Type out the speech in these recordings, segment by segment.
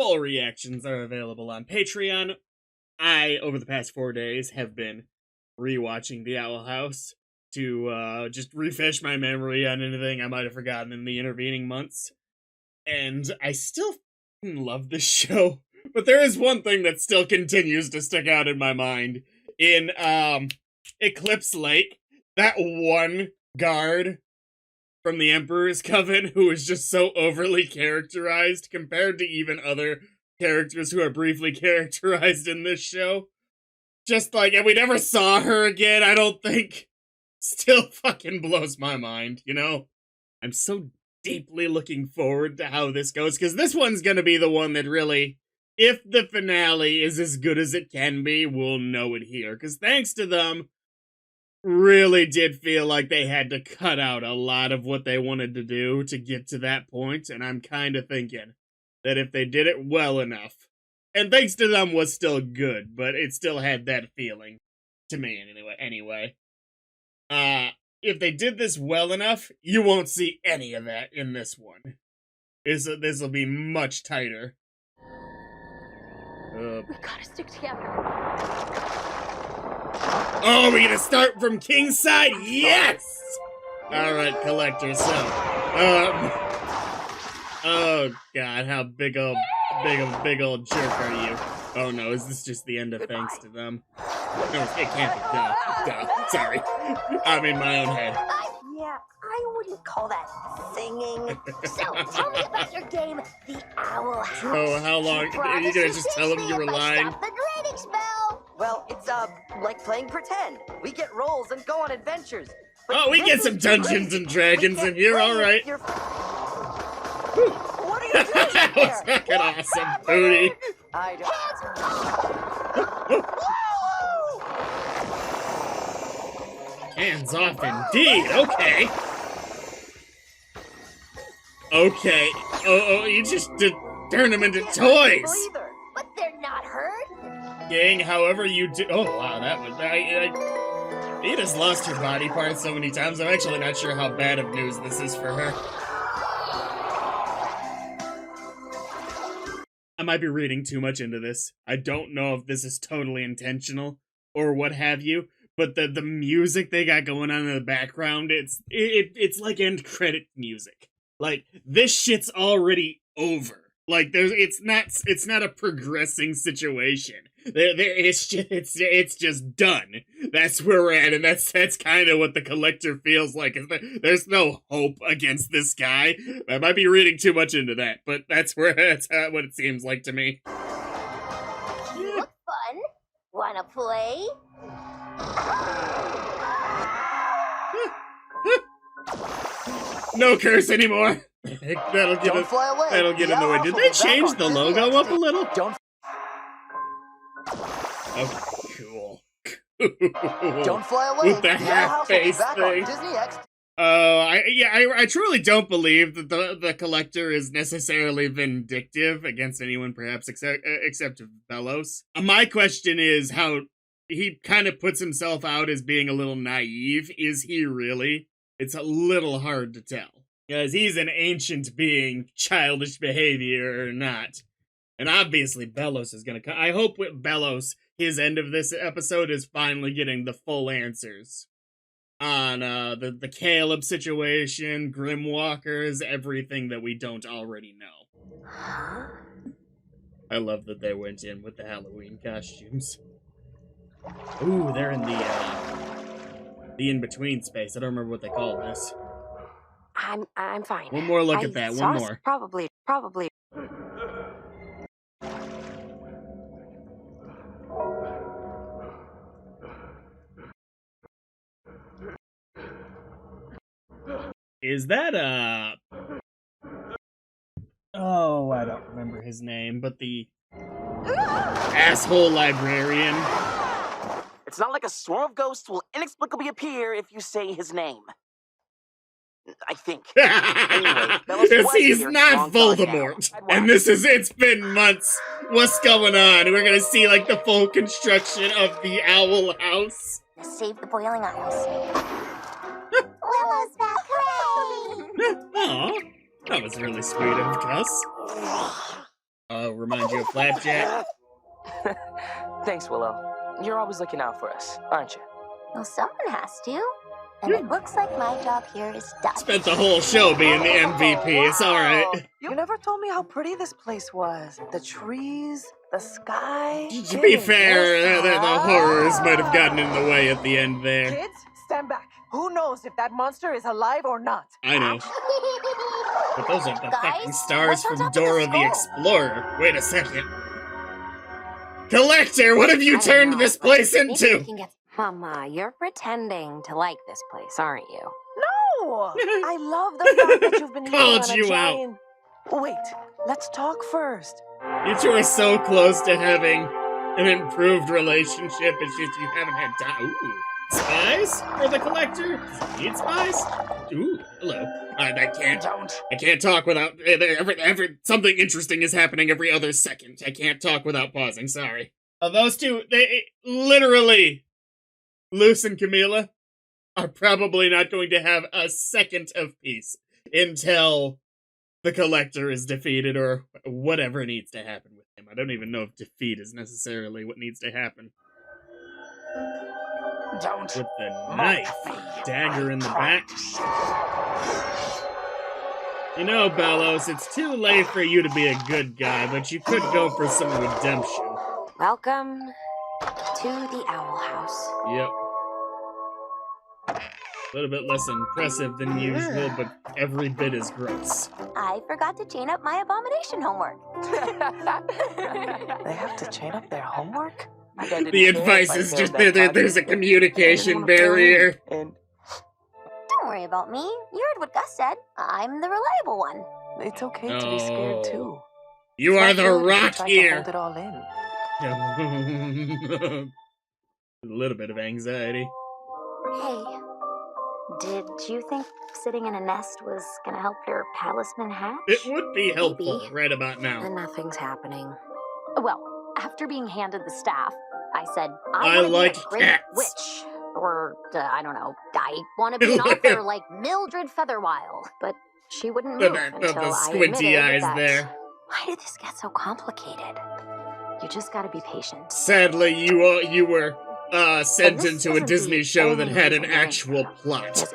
full reactions are available on Patreon. I, over the past 4 days, have been rewatching The Owl House to just refresh my memory on anything I might have forgotten in the intervening months. And I still love this show, but there is one thing that still continues to stick out in my mind. In Eclipse Lake, that one guard from the Emperor's Coven who is just so overly characterized compared to even other characters who are briefly characterized in this show. Just like, and we never saw her again, I don't think. Still fucking blows my mind, you know? I'm so deeply looking forward to how this goes, because this one's gonna be the one that really, if the finale is as good as it can be, we'll know it here. Because thanks to them, really did feel like they had to cut out a lot of what they wanted to do to get to that point, and I'm kind of thinking that if they did it well enough, and thanks to them was still good, but it still had that feeling, to me anyway. If they did this well enough, you won't see any of that in this one. This'll be much tighter. We gotta stick together. Oh, we're gonna start from King's side? Yes! Alright, Collector, so, oh god, how big old jerk are you? Oh no, is this just the end of thanks to them? No, it can't be. Duh, sorry. I'm in my own head. Yeah, I wouldn't call that singing. So, tell me about your game, The Owl House. Oh, how long? Are you gonna just tell them you were lying? The grading spell. Well, it's, like playing pretend. We get roles and go on adventures. But oh, we get some Dungeons and Dragons in here, alright. What are you doing That was fucking awesome, Booty. I don't... Hands off indeed, okay. Okay. Oh, you just turn them into toys. But they're not hurt. Gang, however you do. Oh, wow, that was. You just lost your body parts so many times. I'm actually not sure how bad of news this is for her. I might be reading too much into this. I don't know if this is totally intentional or what have you. But the music they got going on in the background, it's like end credit music. Like, this shit's already over. Like, it's not a progressing situation. It's just done. That's where we're at, and that's kind of what the Collector feels like. There's no hope against this guy. I might be reading too much into that, but that's what it seems like to me. You look fun. Wanna play? No curse anymore. I think that'll get in the way. Did they change the logo up a little? Okay, cool. Don't fly away. With the half-face thing. I truly don't believe that the Collector is necessarily vindictive against anyone, perhaps except Bellows. My question is how he kind of puts himself out as being a little naive. Is he really? It's a little hard to tell. Because he's an ancient being, childish behavior or not. And obviously Bellows is gonna come. I hope with Bellows, his end of this episode is finally getting the full answers on the Caleb situation, Grimwalkers, everything that we don't already know. I love that they went in with the Halloween costumes. Ooh, they're in the in-between space. I don't remember what they call this. I'm fine. One more look at that, one more. Probably. Is that, oh, I don't remember his name, but the asshole librarian. It's not like a swarm of ghosts will inexplicably appear if you say his name. I think. Anyway, he's not Voldemort. And it's been months. What's going on? We're gonna see, like, the full construction of the Owl House. Save the boiling items. Willow's back, hooray! Aw, that was really sweet of Gus. remind you of Flapjack. Thanks, Willow. You're always looking out for us, aren't you? Well, someone has to. And it looks like my job here is done. Spent the whole show being the MVP. It's alright. You never told me how pretty this place was. The trees, the sky. To be fair, the horrors might have gotten in the way at the end there. Kids, stand back. Who knows if that monster is alive or not? I know. But those are the Guys, fucking stars what's on from top of the Dora the skull? Explorer. Wait a second. Collector, what have you I don't turned know, this but place maybe we into? can get- Mama, you're pretending to like this place, aren't you? No! I love the fact that you've been living Called on a you out. giant... Wait, let's talk first. You two are so close to having an improved relationship. It's just you haven't had time. Ooh. Spies for the collector? Does he need spies? Ooh, hello. I can't talk without something interesting is happening every other second. I can't talk without pausing. Sorry. Those two, they literally, Luce and Camila, are probably not going to have a second of peace until the collector is defeated or whatever needs to happen with him. I don't even know if defeat is necessarily what needs to happen. With the knife, dagger in the back. You know, Bellows, it's too late for you to be a good guy, but you could go for some redemption. Welcome to the Owl House. Yep. A little bit less impressive than usual, but every bit as gross. I forgot to chain up my abomination homework. They have to chain up their homework? The advice is just there's a communication barrier. And Don't worry about me. You heard what Gus said. I'm the reliable one. it's okay to be scared too. You It's are not the good if you rock try to here. hold it all in. A little bit of anxiety. Hey, did you think sitting in a nest was gonna help your talisman hatch? It would be helpful Maybe. right about now. And nothing's happening. Well, after being handed the staff, I said, I I want to like be a great cats. witch. Or, I don't know, I want to be an author like Mildred Featherwile. But she wouldn't move The until I squinty admitted eyes that- there. Why did this get so complicated? You just gotta be patient. Sadly, you were sent this into a isn't Disney the show that only had an reason you're actual here, plot. Is it?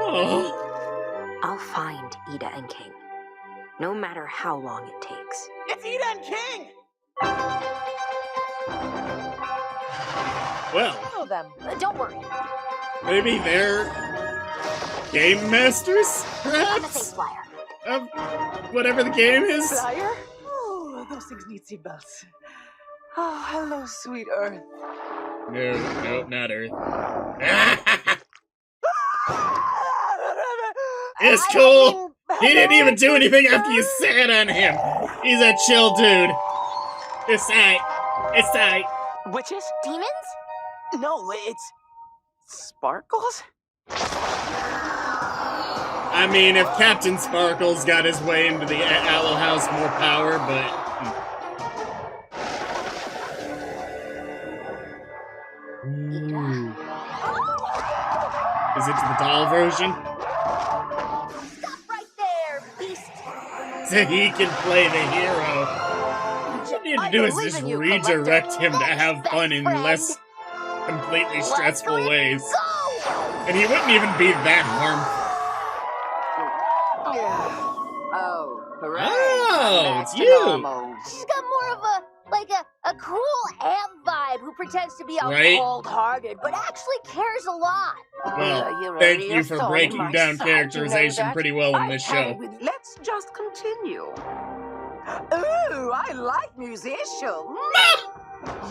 Oh, I'll find Ida and King. No matter how long it takes. It's Ida and King! well, Know them. Don't worry. maybe they're game masters, I'm a perhaps? safe flyer. Of whatever the game is? Flyer? Oh, those things need seatbelts. Oh, hello, sweet Earth. No, not Earth. It's I cool. mean, He didn't hello, even do anything sister. after you sat on him. He's a chill dude. It's tight. It's tight. Witches? Demons? No, it's... Sparkles? I mean, if Captain Sparkles got his way into the Owl House, more power, but... Ooh. Is it the doll version? Stop right there, beast! So he can play the hero. What you need to I do is believe just in you, redirect Collector. him to have Best fun in friend. less completely Let's stressful go. ways. Go! And he wouldn't even be that harmful. Oh, hooray. Oh, Back it's to you. normal. She's got more of a cool amp vibe who pretends to be all Right? cold-hearted, but actually cares a lot. Well, you're thank a you for thorn in breaking my down side, you know characterization that? pretty well in I this had it show. with- Let's just continue. Ooh, I like musicians.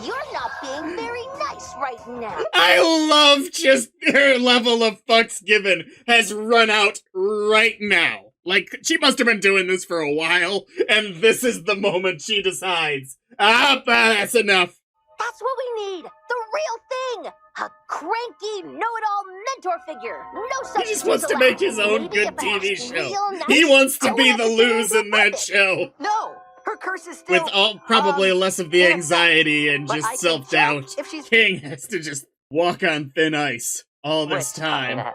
You're not being very nice right now. I love just her level of fucks given has run out right now. Like, she must have been doing this for a while, and this is the moment she decides. That's enough. That's what we need. The real thing. A cranky, know-it-all mentor figure. No He substitutes just wants to allowed. make his own Maybe good if I TV asked show. real nice, He wants to I be wouldn't the have to do lose this in that puppet. show. No, her curse is still... With all probably less of the in anxiety and but I just can self-doubt. check if she's... King has to just walk on thin ice all this Which time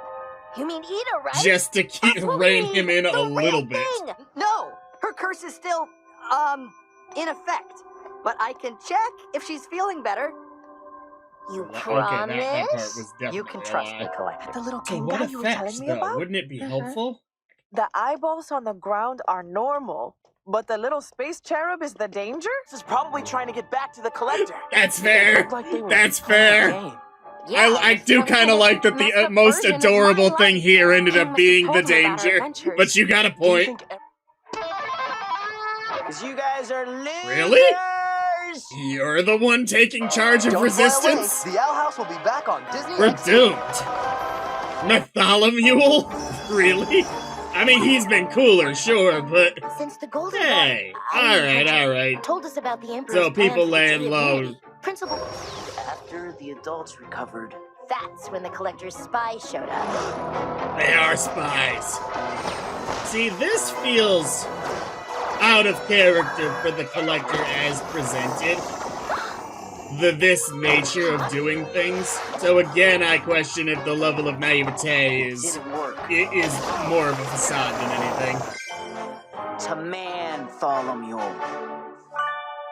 You mean Ida, right? just to keep That's what we rein need. him in The a real little bit. thing. No, Her curse is still, in effect. But I can check if she's feeling better. You Okay, promise? that part was definitely You can a trust lie. me, Collector. The little So king what guy you were telling effects, me though? about? Wouldn't it be helpful? The eyeballs on the ground are normal, but the little space cherub is the danger? This is probably trying to get back to the collector. That's fair. Looked like they were That's playing a fair. game. I do kind of like that the most adorable thing here ended up being the danger, but you got a Do you point. think? Because you guys are losers. Really? You're the one taking charge of resistance? The Owl House will be back on Disney. We're doomed. Bartholomew? Really? I mean, he's been cooler, sure, but Since the Golden hey, Dawn, alright. told us about the Emperor's So people plan for the laying Tree of low. Unity, Principal. After the adults recovered. That's when the Collector's spies showed up. They are spies. See, this feels out of character for the Collector as presented. This nature of doing things. So again, I question if the level of naivete is Didn't work. more of a facade than anything. To man, Bartholomew.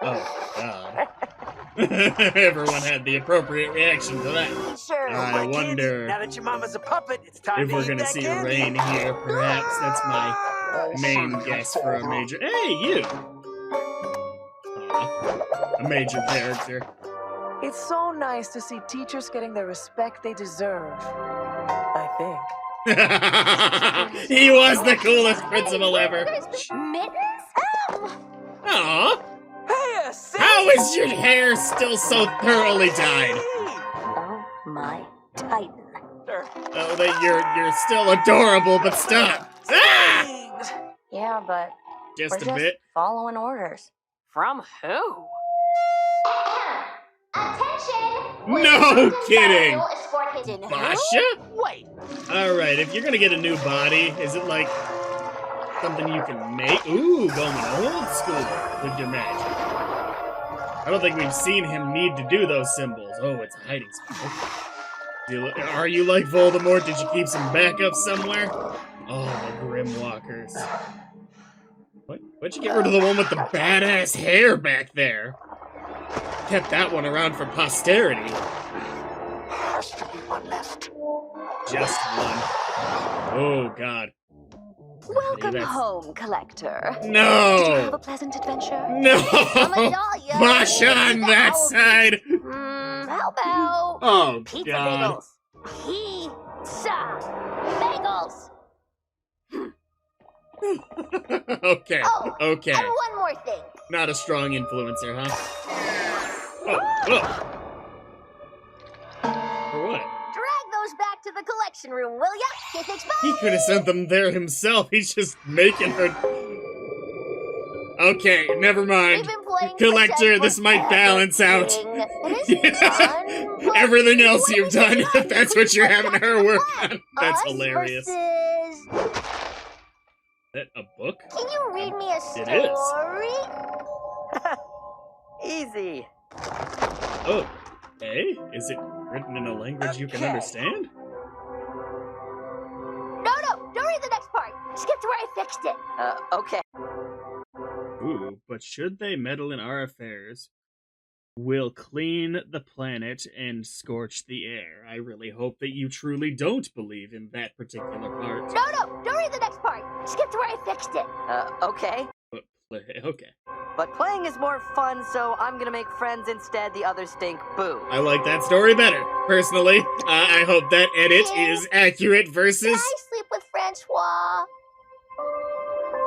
Oh, God. Everyone had the appropriate reaction to that. Sure. I wonder Now that your mama's a puppet, it's time if to we're eat gonna that see candy. rain here. Perhaps that's my main guess for a major. Hey, you! A major character. It's so nice to see teachers getting the respect they deserve. I think. He was the coolest principal ever. Mittens? Aw, Hey, sis! how is your hair still so thoroughly dyed? Oh my Titan. Oh, that you're still adorable, but stop. Ah! Yeah, but Just a bit. following orders. From who? No kidding. Basha? Basha? Wait, Alright, if you're gonna get a new body, is it like something you can make? Ooh, going old school with your magic. I don't think we've seen him need to do those symbols. Oh, it's a hiding spell. Are you like Voldemort? Did you keep some backup somewhere? Oh, the Grimwalkers. Why'd you get rid of the one with the badass hair back there? Kept that one around for posterity. Has to be one left. Just one. Oh, God. Welcome That's- home, Collector. Did you have No! a pleasant adventure? No! Dahlia. Basha on that side! How about Oh, pizza God. bagels? Pizza bagels. Okay, Oh, okay. And one more thing. Not a strong influencer, huh? Oh. For what? Drag those back to the collection room, will ya? Thanks, bye. He could have sent them there himself. He's just making her. Okay, never We've mind. been playing Collector, pretend this might for balance out. everything. It isn't fun, but Everything else what you've if we done, could if that's what you're having her work on. That's Us hilarious. Is versus- that a book? Can you read me a It is. story? Easy. Oh, hey? Is it written in a language you can Okay. understand? No, don't read the next part. Skip to where I fixed it. Okay. Ooh, but should they meddle in our affairs, we'll clean the planet and scorch the air. I really hope that you truly don't believe in that particular part. No, don't read the next part. Skip to where I fixed it. Okay. But okay. But playing is more fun, so I'm gonna make friends instead. The others stink. Boo. I like that story better, personally. I hope that edit is accurate Can versus... I sleep with Francois?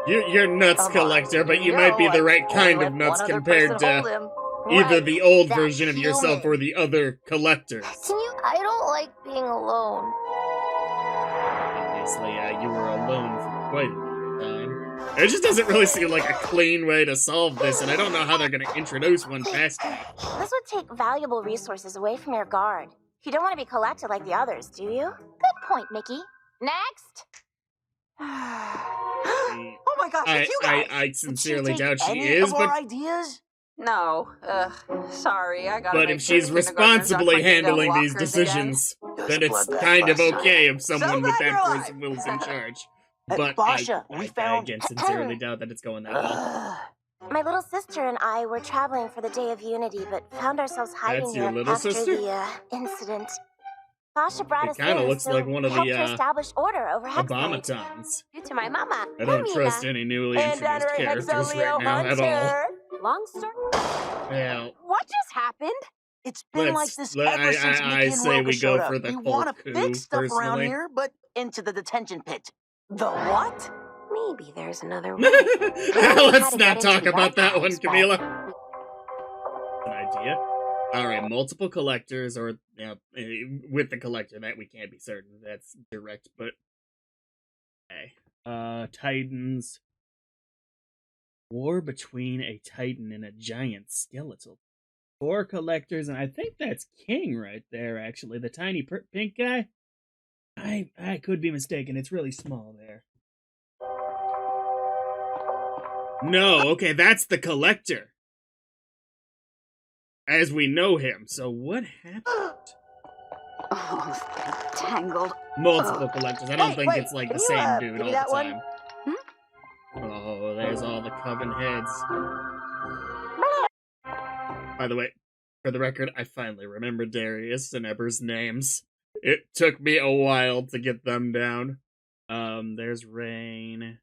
You're nuts, Come on. Collector, but you might be the right kind Only of let nuts one other compared person hold to him. either Right, the old that version of yourself human. or the other Collectors. Can you? I don't like being alone. Obviously, you were alone for quite a long time. It just doesn't really seem like a clean way to solve this, and I don't know how they're gonna introduce one fast enough. This would take valuable resources away from your guard. You don't want to be collected like the others, do you? Good point, Mickey. Next. Oh my gosh, it's you guys! I sincerely Would doubt she any is, of our but ideas? No. Sorry, I gotta if make sure she's the kindergartners aren't responsibly bringing down handling these walkers again. decisions, There was then it's bloodbath kind of last time. okay if someone with glad that you're alive. person's will is in charge. But Basha, I we found... again sincerely doubt that it's going that well. My little sister and I were traveling for the Day of Unity, but found ourselves hiding That's your here little after sister? the incident. Basha brought It us kinda in, looks so like one of helped the, her establish order over Hexblade. Obamatons. Due to my mama. I don't trust any newly introduced characters right now at all. Long story. Yeah. What just happened? It's been like this ever since Mickey I and say Roka we showed go up. for the We full want to coup, fix stuff around personally. here, but into the detention pit. The what? Maybe there's another way. Let's not talk about that one, Camila. An idea. Alright, multiple collectors, or with the collector, that we can't be certain. That's direct, but okay. Titans. War between a Titan and a giant skeletal. 4 collectors, and I think that's King right there, actually. The tiny pink guy? I could be mistaken. It's really small there. No, okay, that's the collector. As we know him. So what happened? Oh, tangled. Multiple collectors. I don't think wait, it's like can the you, same give dude me all that the one? time. Oh, there's all the Coven heads. By the way, for the record, I finally remembered Darius and Eber's names. It took me a while to get them down. There's Rain,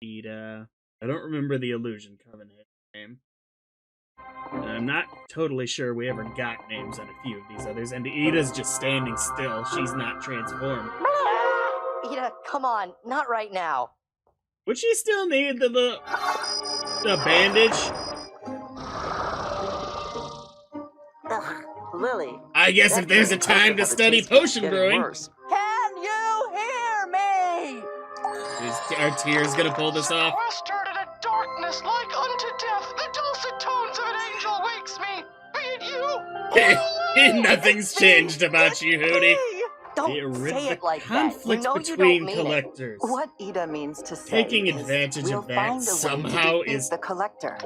Ida. I don't remember the Illusion Coven head name. And I'm not totally sure we ever got names on a few of these others, and Ida's just standing still. She's not transformed. Ida, come on. Not right now. Would she still need the bandage? Ugh, Lily. I guess if there's a time to study potion brewing. Can you hear me? Are tears gonna pull this off? Sequestered in a darkness like unto death, the dulcet tones of an angel wakes me. Be it you? Nothing's changed about you, Hootie. Don't say it like that. You Conflict know you between don't mean collectors. What Ida means to say Taking is advantage we'll of that find a way somehow to defeat is the collector.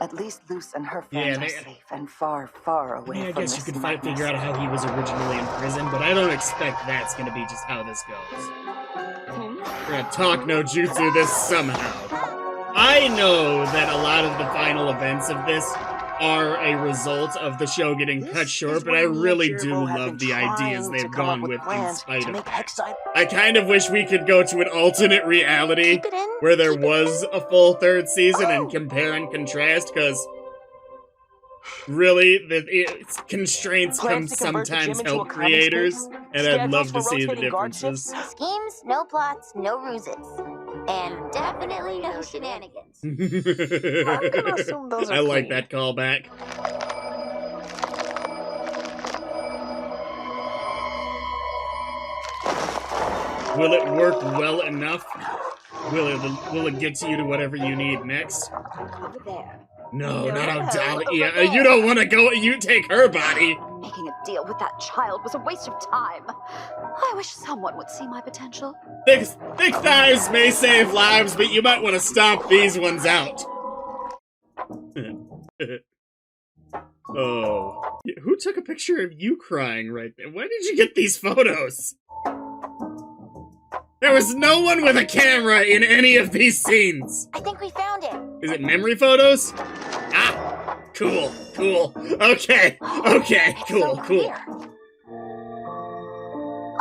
At least Luce and her Yeah, friends are safe and far, far away I from guess you this could madness. figure out how he was originally in prison, but I don't expect that's gonna be just how this goes. We're gonna talk no jutsu this somehow. I know that a lot of the final events of this are a result of the show getting cut short, but I really do love the ideas they've gone with in spite of that. I kind of wish we could go to an alternate reality where there was a full 3rd season and compare and contrast, because really, constraints can sometimes help creators, and I'd love to see the differences. Schemes, no plots, no ruses. And definitely no shenanigans. I'm gonna assume those are I like clean. that callback. Will it work well enough? Will it get you to whatever you need next? Over there. No, not how Dolly. Yeah, you don't want to go. You take her body. Making a deal with that child was a waste of time. I wish someone would see my potential. Thick thighs may save lives, but you might want to stomp these ones out. Oh. Who took a picture of you crying right there? Where did you get these photos? There was no one with a camera in any of these scenes. I think we found it. Is it memory photos? Ah, cool. Okay, cool.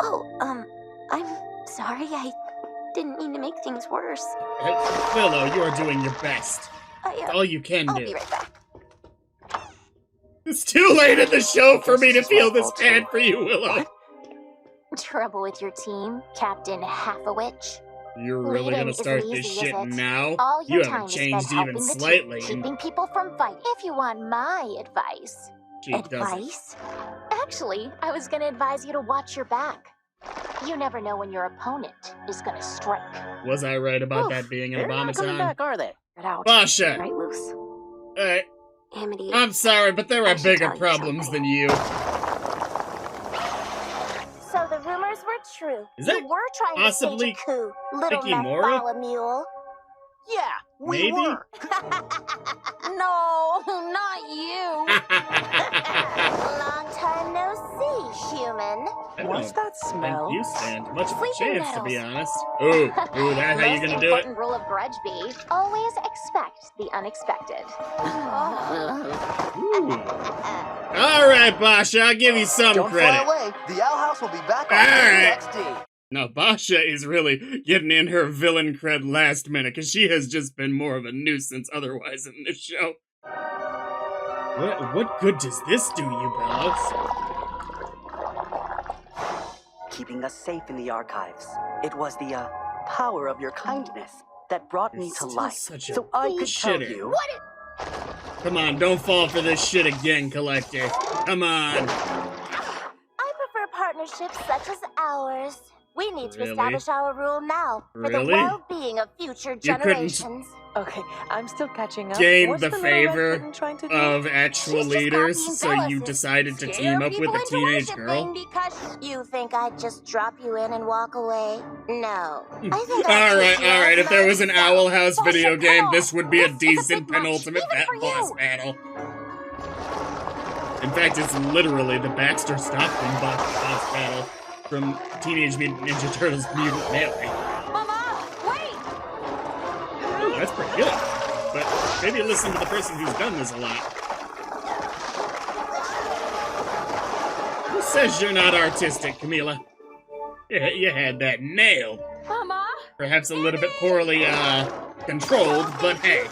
Oh, I'm sorry. I didn't mean to make things worse. Willow, you are doing your best. It's all you can I'll do. be right back. It's too late in the show for me to feel this bad for you, Willow. Trouble with your team, Captain Half-a-Witch? You're really gonna start this shit now? All your You time haven't is spent changed helping even the team, slightly. keeping people from fighting. If you want my advice. She doesn't. Advice? Actually, I was gonna advise you to watch your back. You never know when your opponent is gonna strike. Was I right about that being an They're not coming Obamaton? back, are they? Get out. Basha! Right, Luce? Amity. I'm sorry, but there I are should bigger tell you problems something. than you. So the rumors were true. Is that you were trying possibly to stage a coup, little Vicky Mora? Mule. Yeah, Maybe? were. No, not you. Long time no see, human. What's that smell? You stand much of a Sleeping chance, to be medals. honest. Ooh, that's how you gonna do it? Most important rule of Grudge B, always expect the unexpected. Ooh. All right, Basha, I'll give you some Don't credit. fly away. The Owl House will be back on All right. XD. Now, Basha is really getting in her villain cred last minute, because she has just been more of a nuisance otherwise in this show. What good does this do you, Bellows? Keeping us safe in the archives. It was the, power of your kindness that brought me to Still life. such a So I could tell bullshitter. you... Come on, don't fall for this shit again, Collector. Come on. I prefer partnerships such as ours. We need to Really? establish our rule now for the Really? well-being of future couldn't generations. Okay, I'm still catching up. Gain What's the little red favor kitten trying to do? of actual She's just leaders, copying so you Bellows' decided to scare team up with people a into teenage worshiping girl? Because you think I'd just drop you in and walk away? No. I think Alright, if there was an Owl House Bullshit, video come game, on. this would be a This is a decent big match, penultimate even for boss you. battle. In fact, it's literally the Baxter Stockman boss battle from Teenage Mutant Ninja Turtles Mutant Melee. Mama, wait! Ooh, that's pretty good. But maybe listen to the person who's done this a lot. Who says you're not artistic, Camila? You had that nailed. Mama? Perhaps a little bit poorly, controlled, but hey,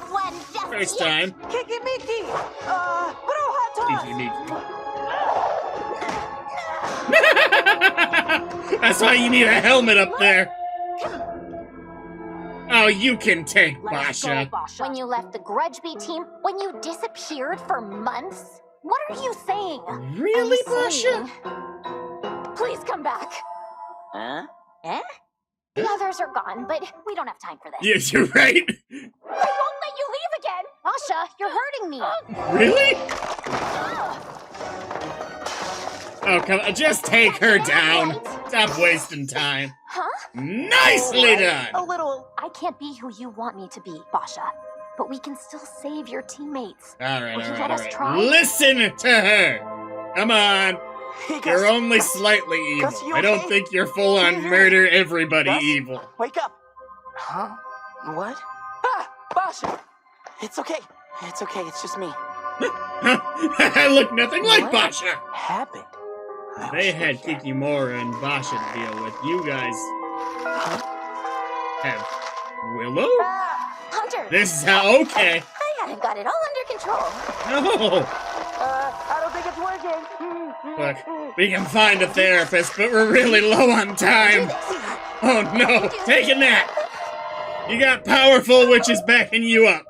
first time. Kiki Miki! Bruja Kiki Miki. That's why you need a helmet up there. Oh, you can take Basha. When you left the Grudge B team, when you disappeared for months? What are you saying? Really, I'm saying, Basha? please come back. Huh? Eh? The others are gone, but we don't have time for this. Yes, you're right. I won't let you leave again. Basha, you're hurting me. Really? Oh, come on, just take her down. Stop wasting time. Huh? Nicely done. A little. I can't be who you want me to be, Basha. But we can still save your teammates. All right, Will you all right, let all us right. try? Listen to her. Come on. Hey, Gus. You're only slightly evil. Gus, you I don't okay? think you're full Can on you hear murder me? everybody Gus? evil. Wake up. Huh? What? Ah! Basha! It's okay. It's okay. It's just me. I look nothing like What Basha. happened? They had Kikimora and Basha to deal with. You guys have Willow? Hunter! This is how, okay. I haven't got it all under control. No. I don't think it's working. Look, we can find a therapist, but we're really low on time. Oh no, take a nap. You got powerful witches backing you up.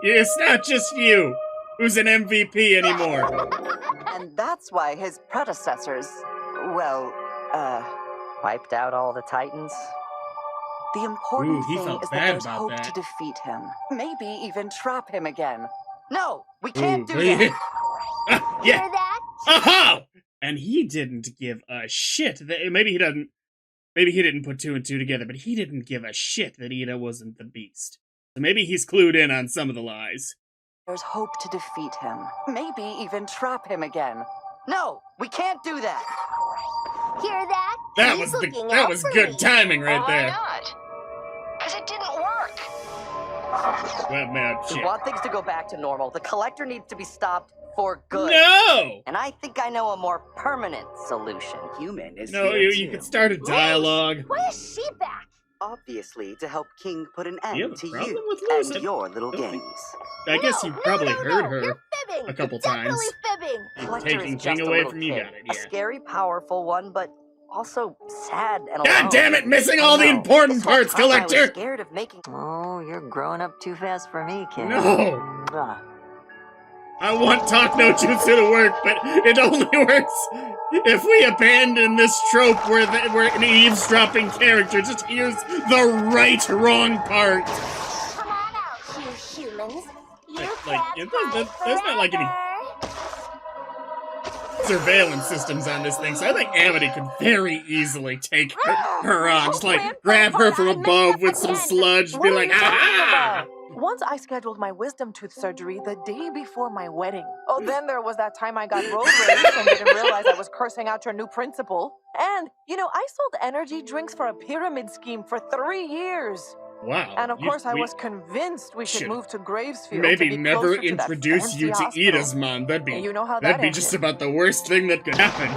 It's not just you who's an MVP anymore. And that's why his predecessors, well, wiped out all the Titans. The important Ooh, he thing felt is bad that there's about hope that. to defeat him. Maybe even trap him again. No, we can't do Ooh, that. yeah. Hear that? Aha! And he didn't give a shit that maybe he didn't put two and two together, but he didn't give a shit that Ida wasn't the beast. So maybe he's clued in on some of the lies. There's hope to defeat him. Maybe even trap him again. No, we can't do that. Hear that? That He's was looking out for good me. timing right Why there. not? Because it didn't work. Well, man, If you shit. want things to go back to normal, the Collector needs to be stopped for good. No! And I think I know a more permanent solution. Human is No, here you too. could start a dialogue. Why is she back? Obviously, to help King put an You have end a to problem you with and losing? your little Don't think- games. I guess you probably heard her You're fibbing. a couple You're times. definitely fibbing. Collector Taking is King just a away little from you, kid. got it, A yeah. scary, powerful one, but also sad and alone. God damn it, missing all the No, important this whole parts, time I was Collector! scared of making. Oh, you're growing up too fast for me, kid. No! Ah. I want Talk No Jutsu to work, but it only works if we abandon this trope where an eavesdropping character just hears the right wrong part. Come on out, you humans. You Like, can't there's not like any surveillance systems on this thing, so I think Amity could very easily take her on. Just like grab her from above with some sludge, be like, ah! Once I scheduled my wisdom tooth surgery the day before my wedding. Oh, then there was that time I got road rage and didn't realize I was cursing out your new principal. And, you know, I sold energy drinks for a pyramid scheme for 3 years. Wow. And of course, I was convinced we should move to Gravesfield. Maybe to be never closer to that introduce fancy you to hospital. Ida's mom. That'd be, And you know how that'd that be ended. just about the worst thing that could happen.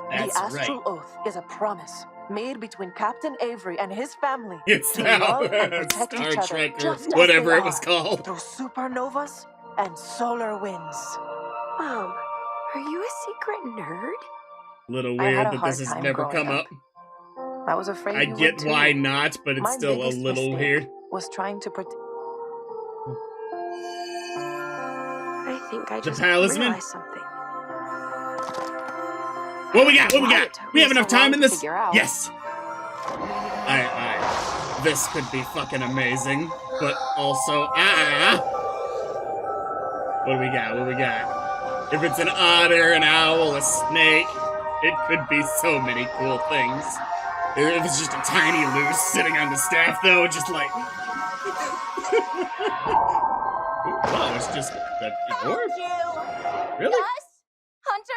That's the astral right. oath is a promise made between Captain Avery and his family It's to now love and protect Star each other, Trek or just as whatever they it was are, called. through supernovas and solar winds. Mom, are you a secret nerd? Little I had weird a that hard this has time never growing come up. I was afraid I you get would too. why not, but it's My still a biggest little mistake weird. was trying to protect. I think I The just talisman? realized something. What we got? What we Wow, got? it took We me have enough so long time in to this? figure out. Yes. This could be fucking amazing, but also What do we got? What do we got? If it's an otter, an owl, a snake, it could be so many cool things. If it's just a tiny loose sitting on the staff, though, just like. Wow, it's just that orb? Really? Gus? Hunter?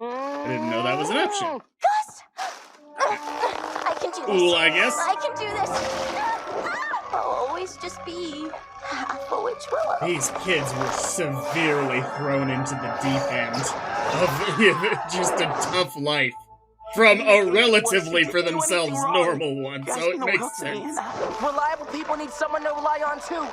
I didn't know that was an option. Gus! I can do this. Cool, I guess. I can do this. I'll always just be half a witch willow. These kids were severely thrown into the deep end of just a tough life from a relatively for themselves normal one, so it makes sense. Reliable people need someone to rely on too.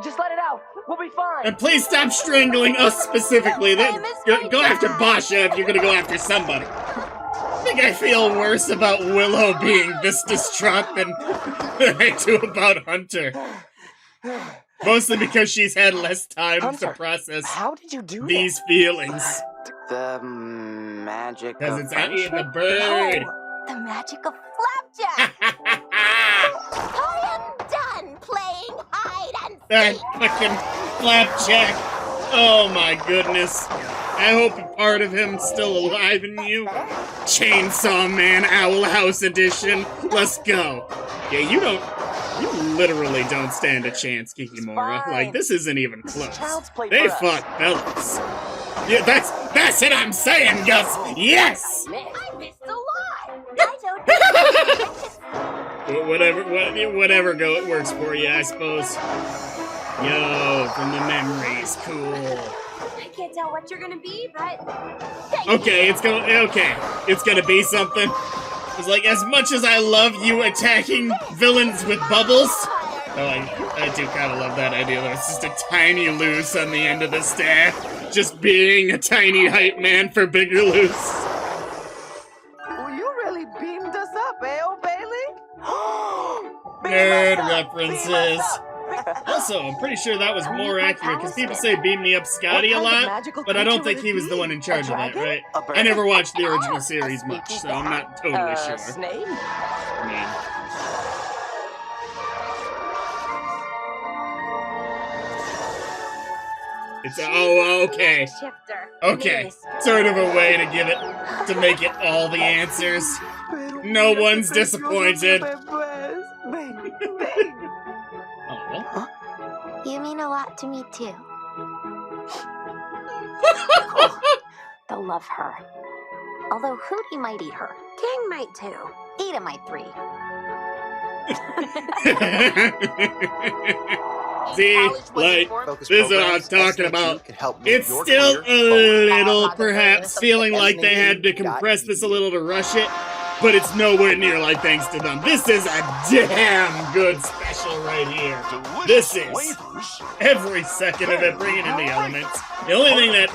Just let it out. We'll be fine. And please stop strangling us specifically. Go after Basha if you're gonna go after somebody. I think I feel worse about Willow being this distraught than I do about Hunter. Mostly because she's had less time Hunter, to process how did you do these feelings. The magic Because of it's out friendship? the bird. No, the magic of flapjack. I am done playing hide and That seek. fucking flapjack. Oh my goodness. I hope a part of him's still alive in you. Chainsaw Man Owl House Edition. Let's go. Yeah, you literally don't stand a chance, Kikimora. Like, this isn't even close. Child's play They for us. fuck fellas. Yeah, that's it I'm saying, Gus. Yes! I missed a lot. I don't Whatever it works for you, I suppose. Yo, from the memories, cool. I can't tell what you're gonna be, but Okay, it's gonna be something. It's like, as much as I love you attacking villains with bubbles. Oh, I do kind of love that idea, though. It's just a tiny loose on the end of the staff. Just being a tiny hype man for bigger loose. Well, you really beamed us up, eh, oh Bailey? Nerd references. Also, I'm pretty sure that was more accurate, because people say beam me up Scotty a lot, but I don't think he was the one in charge of that, right? I never watched the original series much, so I'm not totally sure. Snake? I mean, it's okay. Okay, sort of a way to give it, to make it all the answers. No one's disappointed. Aw. You mean a lot to me, too. They'll love her. Although Hootie might eat her. King might too. Ida might 3. See, like, this is what I'm talking about. It's still a little, perhaps, feeling like they had to compress this a little to rush it, but it's nowhere near like thanks to them. This is a damn good special right here. This is every second of it bringing in the elements. The only thing that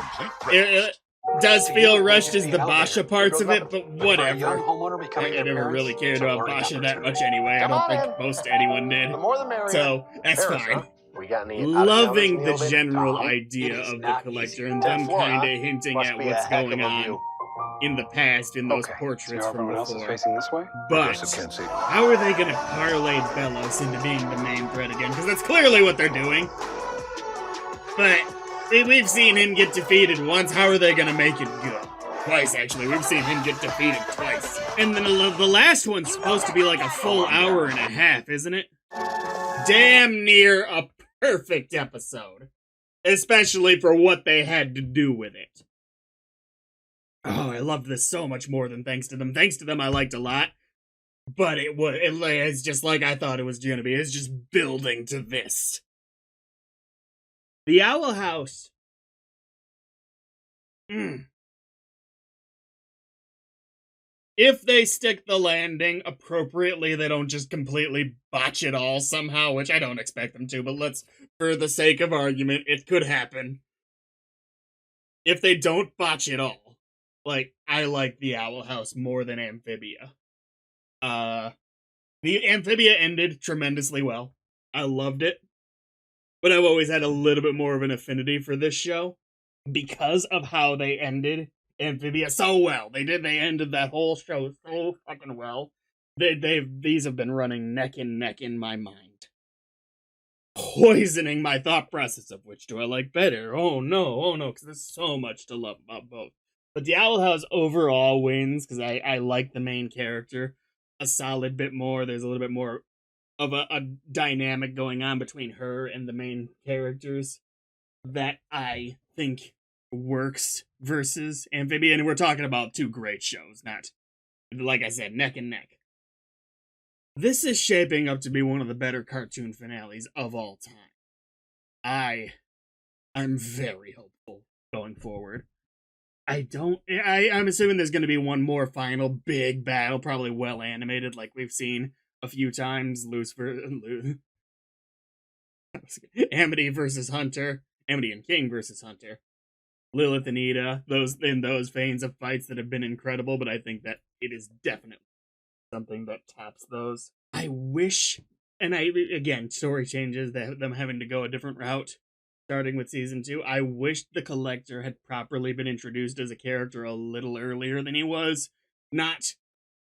does feel rushed is the Basha parts of it, but whatever. I never really cared about Basha that much anyway. I don't think most anyone did. So, that's fine. Loving the general idea of the collector and them kind of hinting at what's going on in the past in those portraits from before. But how are they going to parlay Belos into being the main threat again? Because that's clearly what they're doing. But we've seen him get defeated once. How are they going to make it good? Twice, actually. We've seen him get defeated twice. And then the last one's supposed to be like a full hour and a half, isn't it? damn near a perfect episode. Especially for what they had to do with it. Oh, I loved this so much more than Thanks to Them. Thanks to Them I liked a lot. But it's just like I thought it was gonna be. It's just building to this. The Owl House. If they stick the landing appropriately, they don't just completely botch it all somehow, which I don't expect them to, but let's, for the sake of argument, it could happen. If they don't botch it all, like, I like the Owl House more than Amphibia. The Amphibia ended tremendously well. I loved it. But I've always had a little bit more of an affinity for this show because of how they ended Amphibia so well. They ended that whole show so fucking well. These have been running neck and neck in my mind. Poisoning my thought process of which do I like better. Oh no, because there's so much to love about both. But the Owl House overall wins because I like the main character a solid bit more. There's a little bit more of a dynamic going on between her and the main characters that I think works versus Amphibia. And we're talking about two great shows, not, like I said, neck and neck. This is shaping up to be one of the better cartoon finales of all time. I'm very hopeful going forward. I'm assuming there's going to be one more final big battle, probably well animated, like we've seen a few times. Amity versus Hunter, Amity and King versus Hunter, Lilith and Ida. Those veins of fights that have been incredible, but I think that it is definitely something that tops those. I wish, and again, story changes, them having to go a different route. Starting with season 2, I wish the Collector had properly been introduced as a character a little earlier than he was. Not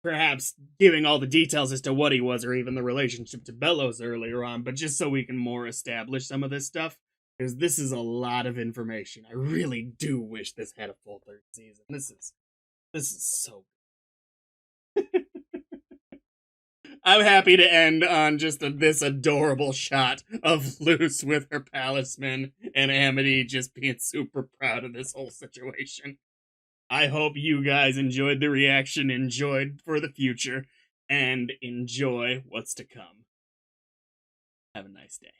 perhaps giving all the details as to what he was or even the relationship to Bellows earlier on, but just so we can more establish some of this stuff. Because this is a lot of information. I really do wish this had a full third season. This is so good. I'm happy to end on just this adorable shot of Luce with her palisman and Amity just being super proud of this whole situation. I hope you guys enjoyed the reaction, enjoyed for the future, and enjoy what's to come. Have a nice day.